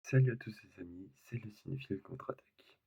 Salut à tous les amis, c'est le cinéphile contre-attaque.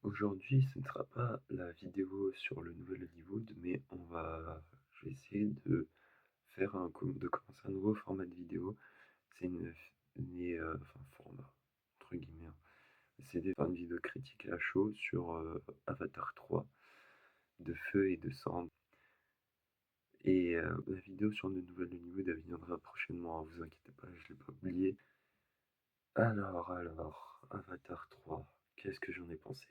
Aujourd'hui, ce ne sera pas la vidéo sur le nouvel Hollywood, mais je vais essayer de de commencer un nouveau format de vidéo. C'est enfin format entre guillemets, hein. C'est une vidéo critique à chaud sur Avatar 3 de feu et de sang. Et la vidéo sur le nouvel Hollywood, elle viendra prochainement, hein, vous inquiétez pas, je l'ai pas oublié. Alors, Avatar 3, qu'est-ce que j'en ai pensé?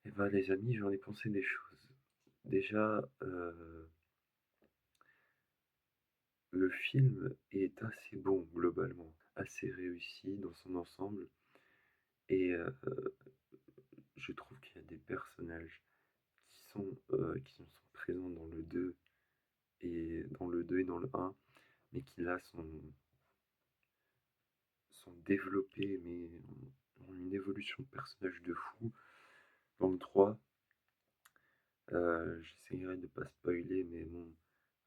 Eh ben, les amis, j'en ai pensé des choses. Déjà, le film est assez bon globalement, assez réussi dans son ensemble et je trouve qu'il y a des personnages qui sont présents dans le 2 et dans le 1, mais qui là sont développés, mais ont une évolution de personnage de fou. Dans le 3, j'essayerai de pas spoiler, mais bon,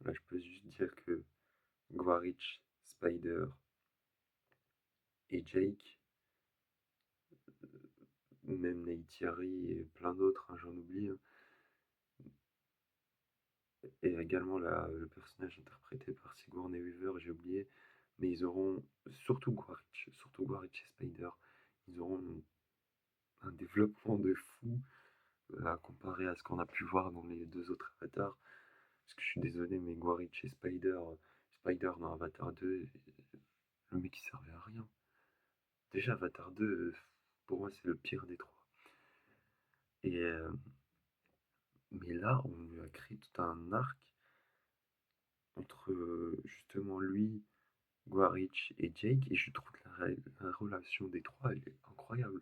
là, je peux juste dire que Quaritch, Spider et Jake, même Neytiri et plein d'autres, hein, j'en oublie, hein, et également le personnage interprété par Sigourney Weaver, j'ai oublié, mais ils auront, surtout Quaritch et Spider, ils auront un développement de fou à comparer à ce qu'on a pu voir dans les deux autres avatars. Parce que je suis désolé, mais Quaritch et Spider dans Avatar 2, le mec il servait à rien. Déjà, Avatar 2, pour moi, c'est le pire des trois. Et, mais là, on lui a créé tout un arc entre justement lui, Quaritch et Jake, et je trouve que la relation des trois, elle est incroyable.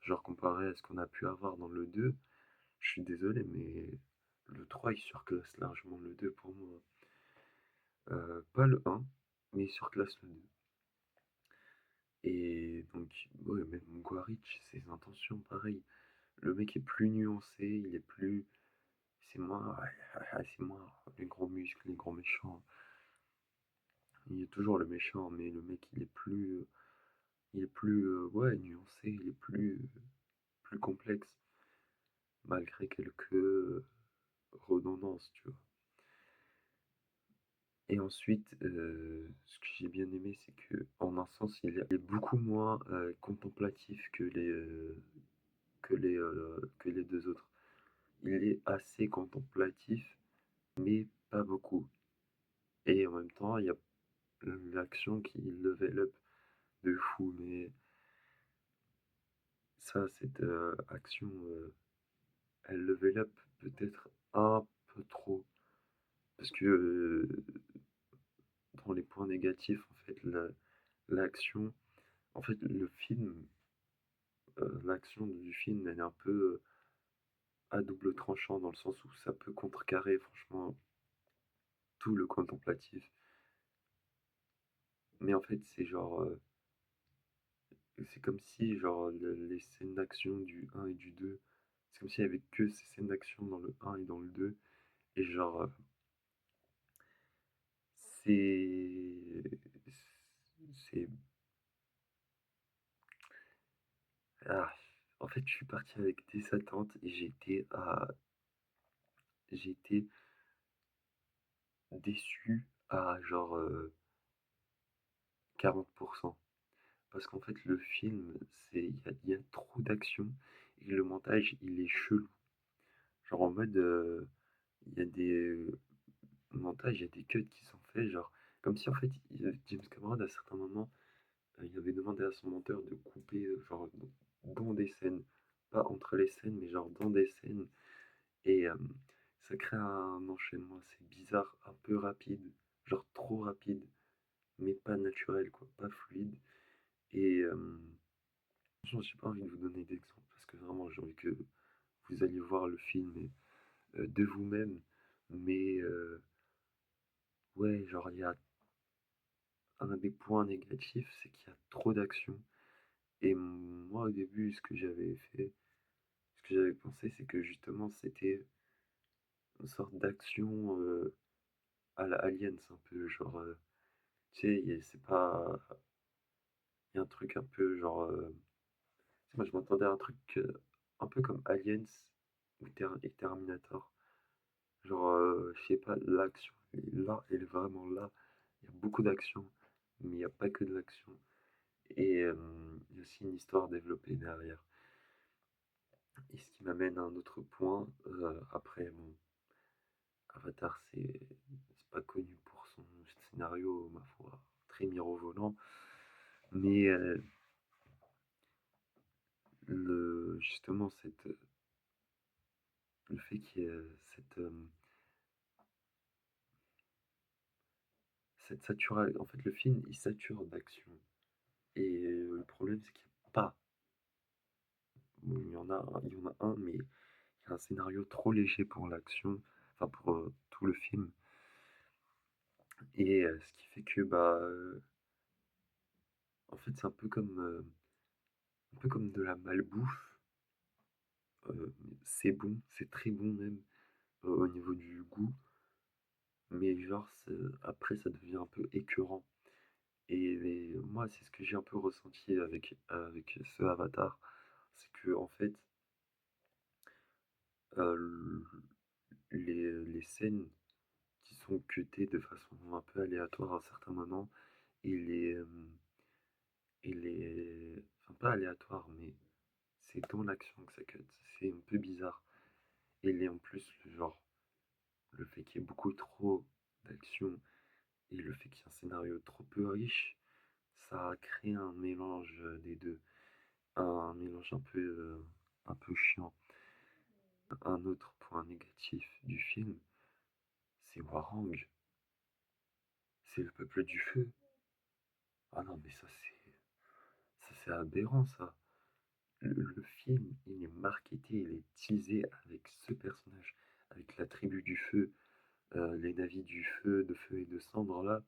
Genre, comparé à ce qu'on a pu avoir dans le 2, je suis désolé, mais le 3, il surclasse largement le 2 pour moi. Pas le 1, mais il surclasse le 2. Et donc, ouais, même Quaritch, ses intentions, pareil. Le mec est plus nuancé, il est plus. C'est moins les gros muscles, les gros méchants. Il est toujours le méchant, mais le mec, ouais, nuancé, il est plus complexe, malgré quelques redondances, tu vois. Et ensuite, ce que j'ai bien aimé, c'est que, en un sens, il est beaucoup moins contemplatif que les deux autres. Il est assez contemplatif, mais pas beaucoup. Et en même temps, il y a l'action qui level up de fou, mais ça, cette action, elle level up peut-être un peu trop. Parce que dans les points négatifs, en fait, l'action, en fait, l'action du film, elle est un peu à double tranchant dans le sens où ça peut contrecarrer, franchement, tout le contemplatif. Mais en fait, c'est comme si, genre, les scènes d'action du 1 et du 2, c'est comme s'il y avait que ces scènes d'action dans le 1 et dans le 2. Et genre, c'est. C'est. Ah, en fait, je suis parti avec des attentes et j'ai été déçu à genre 40%. Parce qu'en fait, le film, il y a trop d'action et le montage, il est chelou. Genre en mode, il y a des montages, il y a des cuts qui sont faits, genre, comme si en fait, James Cameron, à certains moments, il avait demandé à son monteur de couper, genre, dans des scènes, pas entre les scènes, mais genre dans des scènes, et ça crée un enchaînement assez bizarre, un peu rapide, genre trop rapide, mais pas naturel, quoi, pas fluide. Et franchement, j'ai pas envie de vous donner d'exemple, parce que vraiment, j'ai envie que vous alliez voir le film de vous-même, mais ouais, genre, il y a un des points négatifs, c'est qu'il y a trop d'action. Et moi, au début, ce que j'avais pensé, c'est que justement, c'était une sorte d'action à la Aliens, un peu, genre, Tu sais, c'est pas. Il y a un truc un peu genre. Tu sais, moi, je m'attendais à un truc un peu comme Aliens ou et Terminator. Genre, je sais pas, l'action est là, elle est vraiment là. Il y a beaucoup d'action, mais il n'y a pas que de l'action. Et il y a aussi une histoire développée derrière. Et ce qui m'amène à un autre point. Après, bon, Avatar, c'est pas connu pour son scénario, ma foi, très mirobolant. Mais justement, le fait qu'il y ait cette saturation. En fait, le film, il sature d'action. Et le problème, c'est qu'il n'y a pas. Bon, il y en a un, mais il y a un scénario trop léger pour l'action, enfin pour tout le film. Et ce qui fait que, bah, en fait, c'est un peu comme de la malbouffe. C'est bon, c'est très bon même au niveau du goût, mais genre, après, ça devient un peu écœurant. Et moi, c'est ce que j'ai un peu ressenti avec ce Avatar, c'est que en fait, euh, les scènes qui sont cutées de façon un peu aléatoire à certains moments, et enfin pas aléatoire, mais c'est dans l'action que ça cut, c'est un peu bizarre. En plus, genre, le fait qu'il y ait beaucoup trop d'action et le fait qu'il y ait un scénario trop peu riche, ça a créé un mélange des deux, un mélange un peu chiant. Un autre point négatif du film, c'est Warang, c'est le peuple du feu. Ah non, mais ça c'est aberrant ça. Le film, il est marketé, il est teasé avec ce personnage, avec la tribu du feu, les navis du feu, de feu et de cendre là,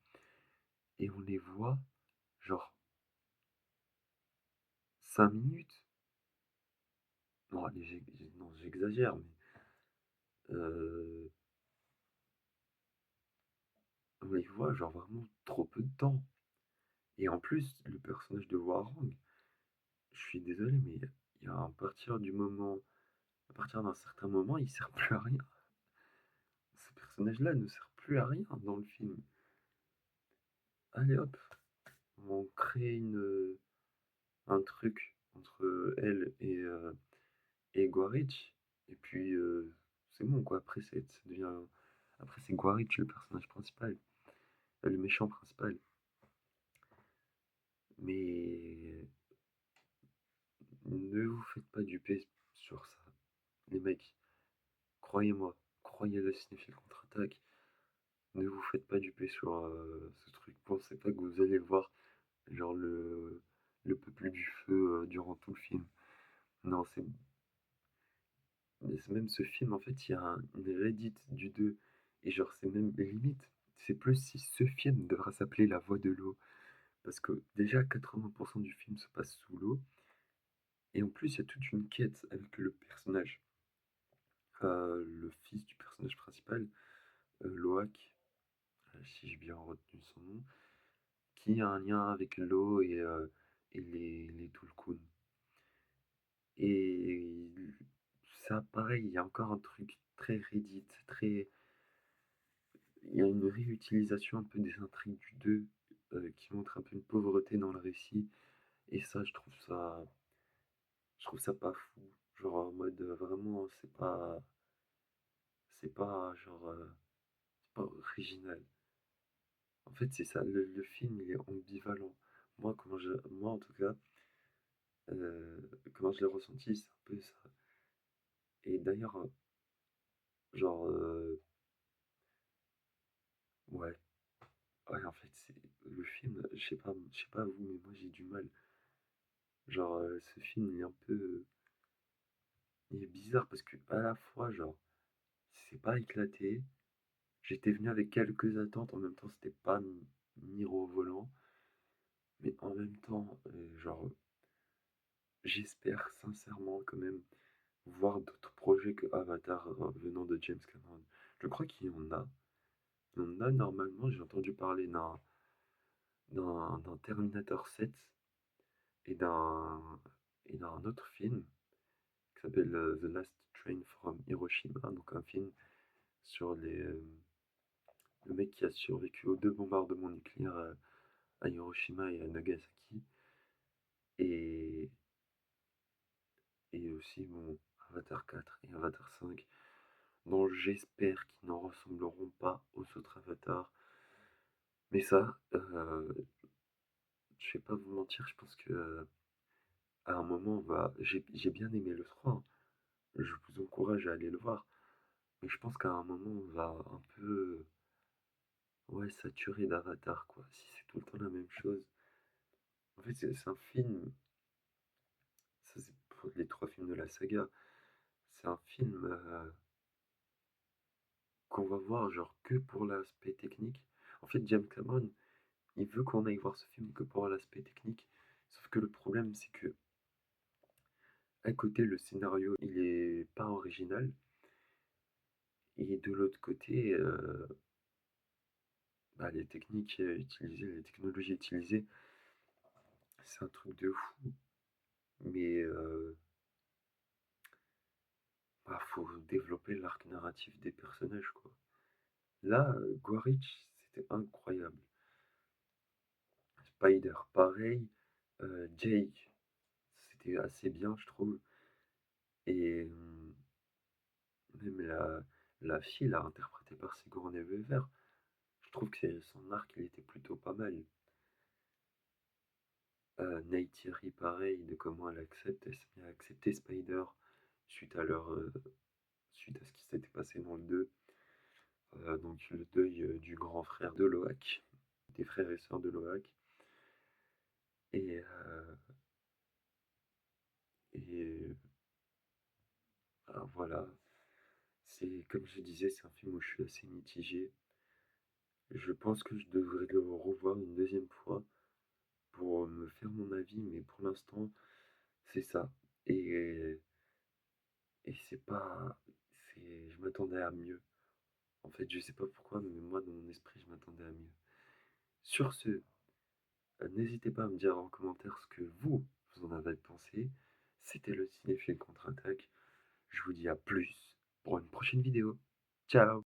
et on les voit genre 5 minutes. Non, allez, non, j'exagère, mais euh, on les voit genre vraiment trop peu de temps. Et en plus, le personnage de Warang, je suis désolé, mais il y a à partir d'un certain moment, il sert plus à rien. Ce personnage-là ne sert plus à rien dans le film. Allez hop, on crée un truc entre elle et Quaritch, et puis c'est bon quoi. Après, ça devient, après c'est Quaritch le personnage principal, le méchant principal. Mais ne vous faites pas duper sur ça, les mecs. Croyez-moi, croyez le cinéphile contre-attaque. Ne vous faites pas duper sur ce truc. Pensez pas que vous allez voir genre le peuple du feu durant tout le film. Non, même ce film, en fait, il y a une Reddit du 2. Et genre, c'est même limite. C'est plus si ce film devra s'appeler La Voix de l'eau. Parce que déjà, 80% du film se passe sous l'eau. Et en plus, il y a toute une quête avec le personnage, le fils du personnage principal, Loak, si j'ai bien retenu son nom, qui a un lien avec l'eau et les Tulkun. Et ça, pareil, il y a encore un truc très Reddit, très. Il y a une réutilisation un peu des intrigues du 2 qui montre un peu une pauvreté dans le récit. Et ça, je trouve ça pas fou. Genre en mode vraiment, c'est pas genre, c'est pas original. En fait, c'est ça, le film, il est ambivalent. Moi en tout cas, comment je l'ai ressenti, c'est un peu ça. Et d'ailleurs, genre, ouais, ouais, en fait, c'est le film, je sais pas vous, mais moi j'ai du mal. Genre, ce film, il est bizarre parce que à la fois, genre, c'est pas éclaté. J'étais venu avec quelques attentes, en même temps, c'était pas mirobolant, mais en même temps, genre, j'espère sincèrement quand même voir d'autres projets que Avatar venant de James Cameron. Je crois qu'il y en a. Il y en a normalement, j'ai entendu parler d'un. d'un Terminator 7 et d'un autre film qui s'appelle The Last Train from Hiroshima, donc un film sur le mec qui a survécu aux deux bombardements nucléaires à Hiroshima et à Nagasaki. Et, et aussi, bon, Avatar 4 et Avatar 5, dont j'espère qu'ils n'en ressembleront pas aux autres Avatars. Mais ça, je vais pas vous mentir, je pense que à un moment, j'ai bien aimé le 3, hein. Je vous encourage à aller le voir. Mais je pense qu'à un moment, on va un peu, ouais, saturer d'Avatar, quoi. Si c'est tout le temps la même chose. En fait, c'est un film, ça c'est pour les trois films de la saga. C'est un film qu'on va voir genre que pour l'aspect technique. En fait, James Cameron, il veut qu'on aille voir ce film que pour l'aspect technique. Sauf que le problème, c'est que à côté, le scénario, il est pas original. Et de l'autre côté, bah, les techniques utilisées, les technologies utilisées, c'est un truc de fou. Mais bah, faut développer l'arc narratif des personnages, quoi. Là, Quaritch, c'était incroyable. Spider, pareil. Jake, c'était assez bien, je trouve. Et même la fille, là, interprétée par Sigourney Weaver, je trouve que son arc, il était plutôt pas mal. Neytiri, pareil, de comment elle s'est mis à accepter Spider suite à suite à ce qui s'était passé dans le 2. Donc le deuil du grand frère de Loak, des frères et sœurs de Loak. Et, et voilà, c'est comme je disais, c'est un film où je suis assez mitigé. Je pense que je devrais le revoir une deuxième fois pour me faire mon avis, mais pour l'instant, c'est ça. Et, et c'est pas. Je m'attendais à mieux. En fait, je sais pas pourquoi, mais moi, dans mon esprit, je m'attendais à mieux. Sur ce, n'hésitez pas à me dire en commentaire ce que vous en avez pensé. C'était le Cinéphile contre-attaque. Je vous dis à plus pour une prochaine vidéo. Ciao!